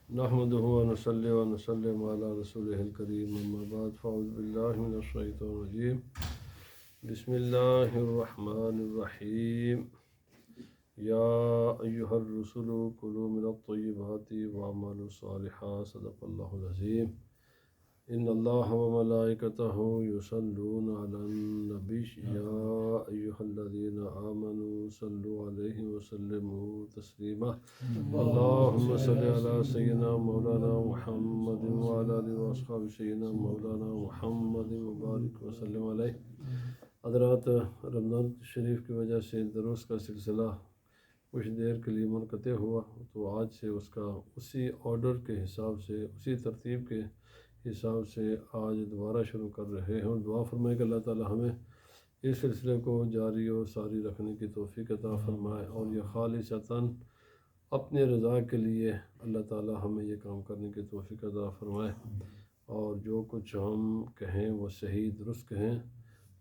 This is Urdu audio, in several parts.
نحمده ونصلي ونسلم على رسوله الكريم أما بعد فأعوذ بالله من الشيطان الرجيم بسم الله الرحمن الرحيم يا أيها الرسل كلوا من الطيبات واعملوا صالحا صدق الله العظيم إن الله وملائكته يصلون على النبي يا أيها الذين آمنوا صلوا عليه وسلموا تسليما اللهم صل على سيدنا مولانا محمد وعلى آله وأصحاب سيدنا مولانا محمد وبارك وسلم علیہ۔ حضرات، رمضان شریف کی وجہ سے دروس کا سلسلہ کچھ دیر کے لیے منقطع ہوا، تو آج سے اس کا اسی آرڈر کے حساب سے، اسی ترتیب کے حساب سے آج دوبارہ شروع کر رہے ہیں، اور دعا فرمائے کہ اللہ تعالی ہمیں اس سلسلے کو جاری و ساری رکھنے کی توفیق عطا فرمائے، اور یہ خالصتاً اپنے رضا کے لیے اللہ تعالی ہمیں یہ کام کرنے کی توفیق عطا فرمائے، اور جو کچھ ہم کہیں وہ صحیح درست کہیں،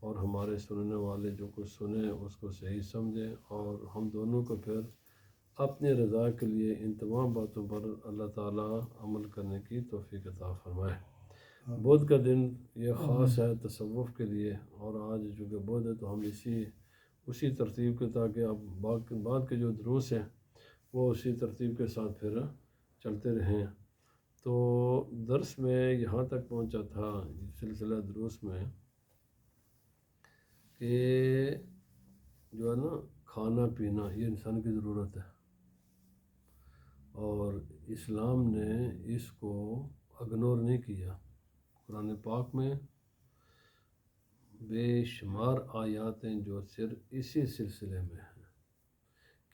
اور ہمارے سننے والے جو کچھ سنیں اس کو صحیح سمجھیں، اور ہم دونوں کو پھر اپنے رضا کے لیے ان تمام باتوں پر اللہ تعالیٰ عمل کرنے کی توفیق عطا فرمائے۔ بدھ کا دن یہ خاص ہے تصوف کے لیے، اور آج چونکہ بدھ ہے تو ہم اسی ترتیب کے، تاکہ اب بعد کے جو دروس ہیں وہ اسی ترتیب کے ساتھ پھر چلتے رہیں۔ تو درس میں یہاں تک پہنچا تھا سلسلہ دروس میں کہ جو ہے نا کھانا پینا یہ انسان کی ضرورت ہے، اور اسلام نے اس کو اگنور نہیں کیا۔ قرآن پاک میں بے شمار آیات ہیں جو صرف اسی سلسلے میں ہیں،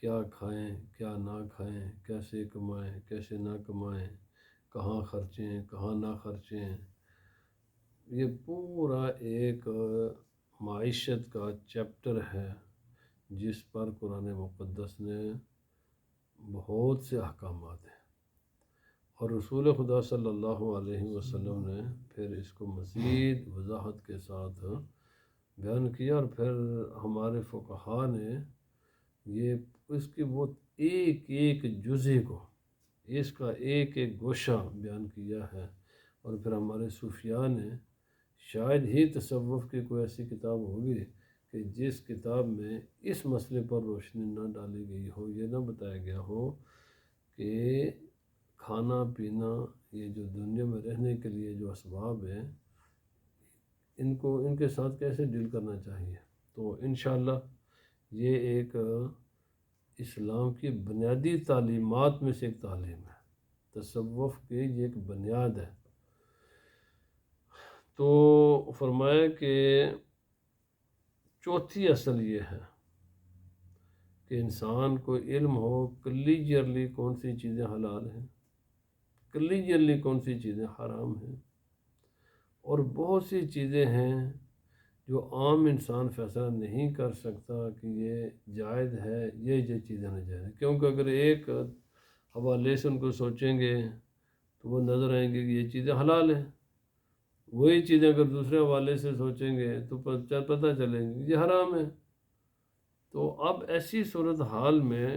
کیا کھائیں کیا نہ کھائیں، کیسے کمائیں کیسے نہ کمائیں، کہاں خرچیں کہاں نہ خرچیں۔ یہ پورا ایک معیشت کا چیپٹر ہے جس پر قرآن مقدس نے بہت سے احکامات ہیں، اور رسول خدا صلی اللہ علیہ وسلم نے پھر اس کو مزید وضاحت کے ساتھ بیان کیا، اور پھر ہمارے فقہا نے یہ اس کی وہ ایک ایک جزے کو، اس کا ایک ایک گوشہ بیان کیا ہے، اور پھر ہمارے صوفیاء نے شاید ہی تصوف کی کوئی ایسی کتاب ہوگی کہ جس کتاب میں اس مسئلے پر روشنی نہ ڈالی گئی ہو، یہ نہ بتایا گیا ہو کہ کھانا پینا یہ جو دنیا میں رہنے کے لیے جو اسباب ہیں ان کے ساتھ کیسے ڈیل کرنا چاہیے۔ تو انشاءاللہ یہ ایک اسلام کی بنیادی تعلیمات میں سے ایک تعلیم ہے، تصوف کی یہ ایک بنیاد ہے۔ تو فرمایا کہ چوتھی اصل یہ ہے کہ انسان کو علم ہو کلیجرلی کون سی چیزیں حلال ہیں، کلیجرلی کون سی چیزیں حرام ہیں، اور بہت سی چیزیں ہیں جو عام انسان فیصلہ نہیں کر سکتا کہ یہ جائز ہے یہ چیزیں ناجائز ہیں، کیونکہ اگر ایک حوالے سے ان کو سوچیں گے تو وہ نظر آئیں گے کہ یہ چیزیں حلال ہیں، وہی چیزیں اگر دوسرے حوالے سے سوچیں گے تو پتہ چلیں گے یہ حرام ہے۔ تو اب ایسی صورتحال میں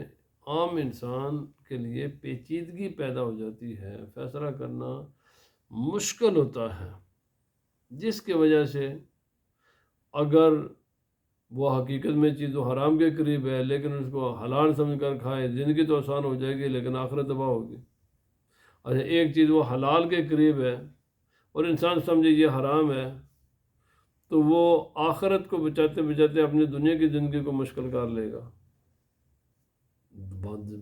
عام انسان کے لیے پیچیدگی پیدا ہو جاتی ہے، فیصلہ کرنا مشکل ہوتا ہے، جس کی وجہ سے اگر وہ حقیقت میں چیز تو حرام کے قریب ہے لیکن اس کو حلال سمجھ کر کھائے، زندگی تو آسان ہو جائے گی لیکن آخرت تباہ ہوگی۔ اچھا، ایک چیز وہ حلال کے قریب ہے اور انسان سمجھے یہ حرام ہے، تو وہ آخرت کو بچاتے بچاتے اپنی دنیا کی زندگی کو مشکل کر لے گا۔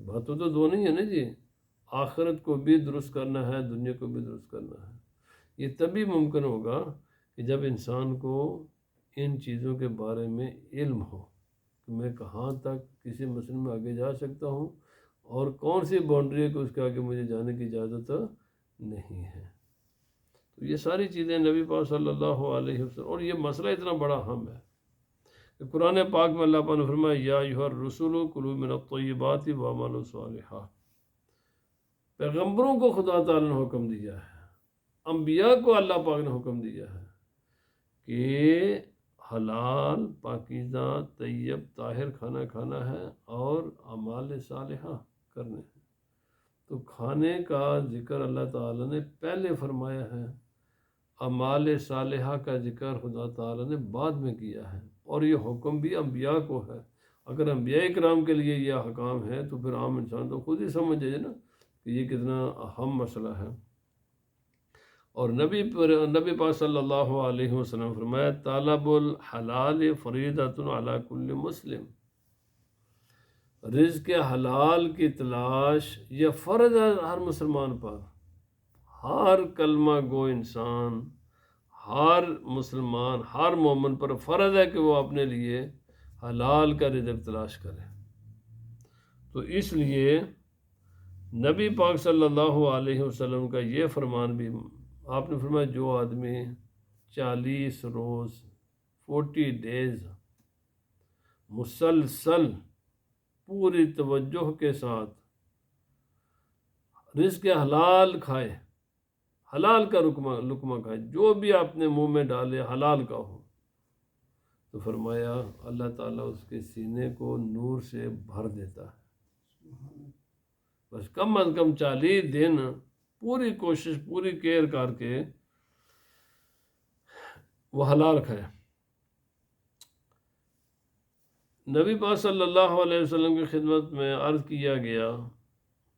باتوں تو دو نہیں ہے نا جی، آخرت کو بھی درست کرنا ہے، دنیا کو بھی درست کرنا ہے۔ یہ تبھی ممکن ہوگا کہ جب انسان کو ان چیزوں کے بارے میں علم ہو کہ میں کہاں تک کسی مسئلے میں آگے جا سکتا ہوں اور کون سی باؤنڈری ہے کہ اس کے آگے مجھے جانے کی اجازت نہیں ہے۔ تو یہ ساری چیزیں نبی پاک صلی اللہ علیہ وسلم، اور یہ مسئلہ اتنا بڑا اہم ہے کہ قرآن پاک میں اللہ پاک نے فرمایا یا ایھا الرسل کلوا من الطیبات واعملوا صالحا۔ پیغمبروں کو خدا تعالیٰ نے حکم دیا ہے، انبیاء کو اللہ پاک نے حکم دیا ہے کہ حلال پاکیزہ طیب طاہر کھانا کھانا ہے اور اعمال صالحہ کرنے ہیں۔ تو کھانے کا ذکر اللہ تعالیٰ نے پہلے فرمایا ہے، اعمال صالحہ کا ذکر خدا تعالیٰ نے بعد میں کیا ہے، اور یہ حکم بھی انبیاء کو ہے۔ اگر انبیاء کرام کے لیے یہ احکام ہے تو پھر عام انسان تو خود ہی سمجھ جائے نا کہ یہ کتنا اہم مسئلہ ہے۔ اور نبی پاک صلی اللہ علیہ وسلم فرمایا طالب الحلال فریضۃ علی کل مسلم، رزق حلال کی تلاش یہ فرض ہے ہر مسلمان پر، ہر کلمہ گو انسان، ہر مسلمان، ہر مومن پر فرض ہے کہ وہ اپنے لیے حلال کا رزق تلاش کرے۔ تو اس لیے نبی پاک صلی اللہ علیہ وسلم کا یہ فرمان بھی آپ نے فرمایا جو آدمی 40 روز 40 ڈیز مسلسل پوری توجہ کے ساتھ رزق حلال کھائے، حلال کا لقمہ کھائے، جو بھی اپنے منہ میں ڈالے حلال کا ہو، تو فرمایا اللہ تعالیٰ اس کے سینے کو نور سے بھر دیتا ہے۔ بس کم از کم 40 دن پوری کوشش، پوری کیئر کر کے وہ حلال کھائے۔ نبی پاک صلی اللہ علیہ وسلم کی خدمت میں عرض کیا گیا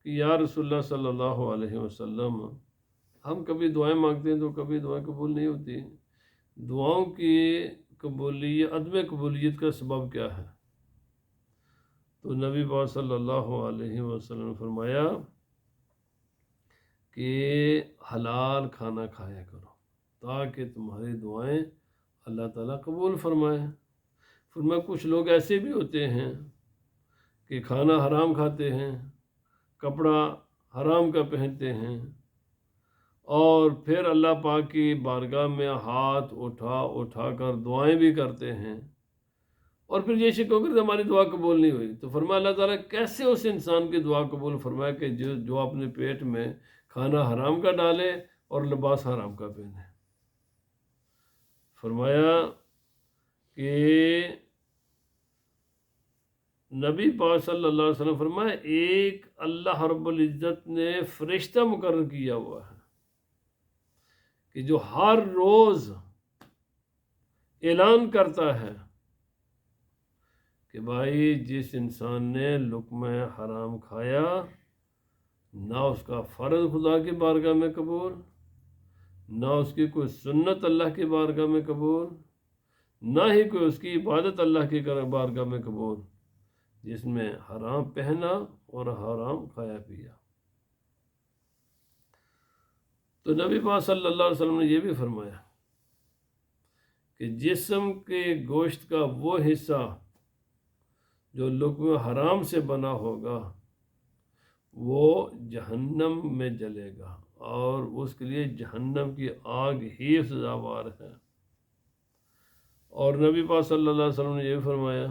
کہ یا رسول اللہ صلی اللہ علیہ وسلم، ہم کبھی دعائیں مانگتے ہیں تو کبھی دعائیں قبول نہیں ہوتی، دعاؤں کی عدم قبولیت کا سبب کیا ہے؟ تو نبی پاک صلی اللہ علیہ وسلم نے فرمایا کہ حلال کھانا کھایا کرو تاکہ تمہاری دعائیں اللہ تعالیٰ قبول فرمائے۔ فرمایا کچھ لوگ ایسے بھی ہوتے ہیں کہ کھانا حرام کھاتے ہیں، کپڑا حرام کا پہنتے ہیں، اور پھر اللہ پاک کی بارگاہ میں ہاتھ اٹھا کر دعائیں بھی کرتے ہیں، اور پھر یہ شکو کہ ہماری دعا قبول نہیں ہوئی۔ تو فرمایا اللہ تعالیٰ کیسے اس انسان کی دعا قبول فرمائے کہ جو اپنے پیٹ میں کھانا حرام کا ڈالے اور لباس حرام کا پہنے۔ فرمایا کہ نبی پاک صلی اللہ علیہ وسلم فرمایا ایک اللہ رب العزت نے فرشتہ مقرر کیا ہوا ہے کہ جو ہر روز اعلان کرتا ہے کہ بھائی جس انسان نے لقمہ حرام کھایا، نہ اس کا فرض خدا کی بارگاہ میں قبول، نہ اس کی کوئی سنت اللہ کی بارگاہ میں قبول، نہ ہی کوئی اس کی عبادت اللہ کی بارگاہ میں قبول، جس میں حرام پہنا اور حرام کھایا پیا۔ تو نبی پاک صلی اللہ علیہ وسلم نے یہ بھی فرمایا کہ جسم کے گوشت کا وہ حصہ جو لقمہ حرام سے بنا ہوگا وہ جہنم میں جلے گا، اور اس کے لیے جہنم کی آگ ہی سزاوار ہے۔ اور نبی پاک صلی اللہ علیہ وسلم نے یہ بھی فرمایا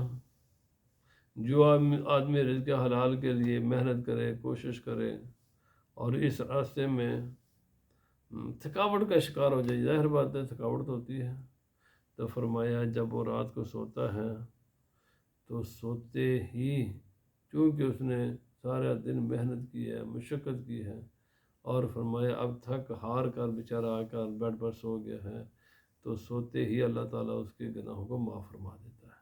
جو آدمی رزق حلال کے لیے محنت کرے، کوشش کرے، اور اس راستے میں تھکاوٹ کا شکار ہو جائے، ظاہر بات ہے تھکاوٹ تو ہوتی ہے، تو فرمایا جب وہ رات کو سوتا ہے تو سوتے ہی، چونکہ اس نے سارا دن محنت کی ہے، مشقت کی ہے، اور فرمایا اب تھک ہار کر بیچارہ آ کر بیڈ پر سو گیا ہے، تو سوتے ہی اللہ تعالیٰ اس کے گناہوں کو معاف فرما دیتا ہے۔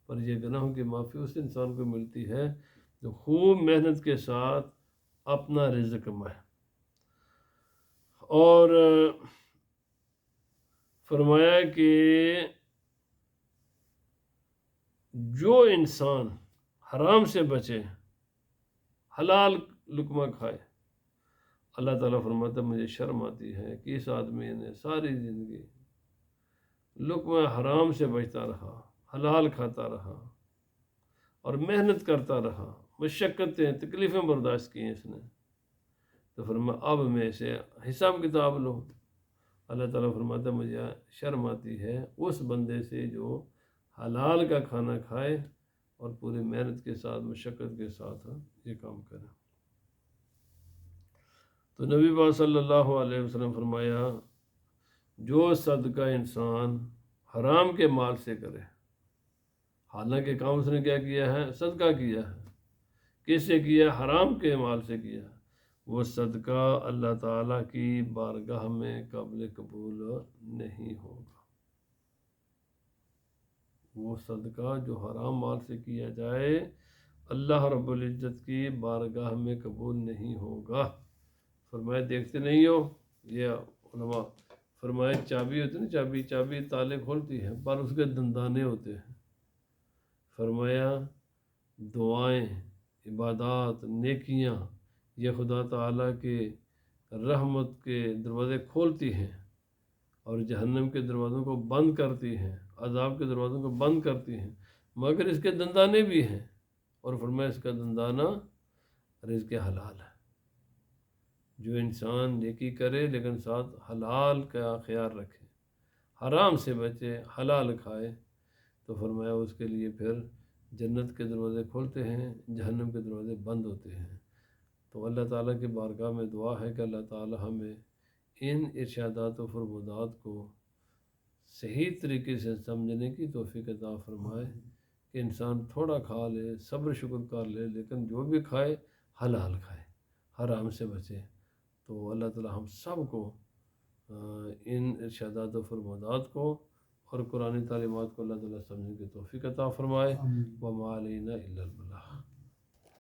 پر یہ گناہوں کی معافی اس انسان کو ملتی ہے جو خوب محنت کے ساتھ اپنا رزق کمائے۔ اور فرمایا کہ جو انسان حرام سے بچے، حلال لقمہ کھائے، اللہ تعالیٰ فرماتا ہے مجھے شرم آتی ہے کہ اس آدمی نے ساری زندگی لقمہ حرام سے بچتا رہا، حلال کھاتا رہا، اور محنت کرتا رہا، مشقتیں تکلیفیں برداشت کی ہیں اس نے، تو فرمایا اب میں اسے حساب کتاب لوں۔ اللہ تعالیٰ فرماتا ہے مجھے شرم آتی ہے اس بندے سے جو حلال کا کھانا کھائے اور پوری محنت کے ساتھ، مشقت کے ساتھ یہ کام کرے۔ تو نبی پاک صلی اللہ علیہ وسلم فرمایا جو صدقہ انسان حرام کے مال سے کرے، حالانکہ کام اس نے کیا کیا ہے؟ صدقہ کیا ہے۔ کس سے کیا؟ حرام کے مال سے کیا، وہ صدقہ اللہ تعالیٰ کی بارگاہ میں قابل قبول نہیں ہوگا۔ وہ صدقہ جو حرام مال سے کیا جائے اللہ رب العزت کی بارگاہ میں قبول نہیں ہوگا۔ فرمائے دیکھتے نہیں ہو، یہ علماء فرمائے چابی ہوتی ہے نا، چابی تالے کھولتی ہے پر اس کے دندانے ہوتے ہیں۔ فرمایا دعائیں، عبادات، نیکیاں یہ خدا تعالیٰ کے رحمت کے دروازے کھولتی ہیں اور جہنم کے دروازوں کو بند کرتی ہیں، عذاب کے دروازوں کو بند کرتی ہیں، مگر اس کے دندانے بھی ہیں۔ اور فرمایا اس کا دندانہ رزق حلال ہے۔ جو انسان نیکی کرے لیکن ساتھ حلال کا خیال رکھے، حرام سے بچے، حلال کھائے، تو فرمایا اس کے لیے پھر جنت کے دروازے کھولتے ہیں، جہنم کے دروازے بند ہوتے ہیں۔ تو اللہ تعالیٰ کی بارگاہ میں دعا ہے کہ اللہ تعالیٰ ہمیں ان ارشادات و فرمودات کو صحیح طریقے سے سمجھنے کی توفیق عطا فرمائے کہ انسان تھوڑا کھا لے، صبر شکر کر لے، لیکن جو بھی کھائے حلال کھائے، حرام سے بچے۔ تو اللہ تعالیٰ ہم سب کو ان ارشادات و فرمودات کو اور قرآن تعلیمات کو اللہ تعالیٰ سمجھنے کی توفیق عطا فرمائے۔ وما علینا الا البلاغ۔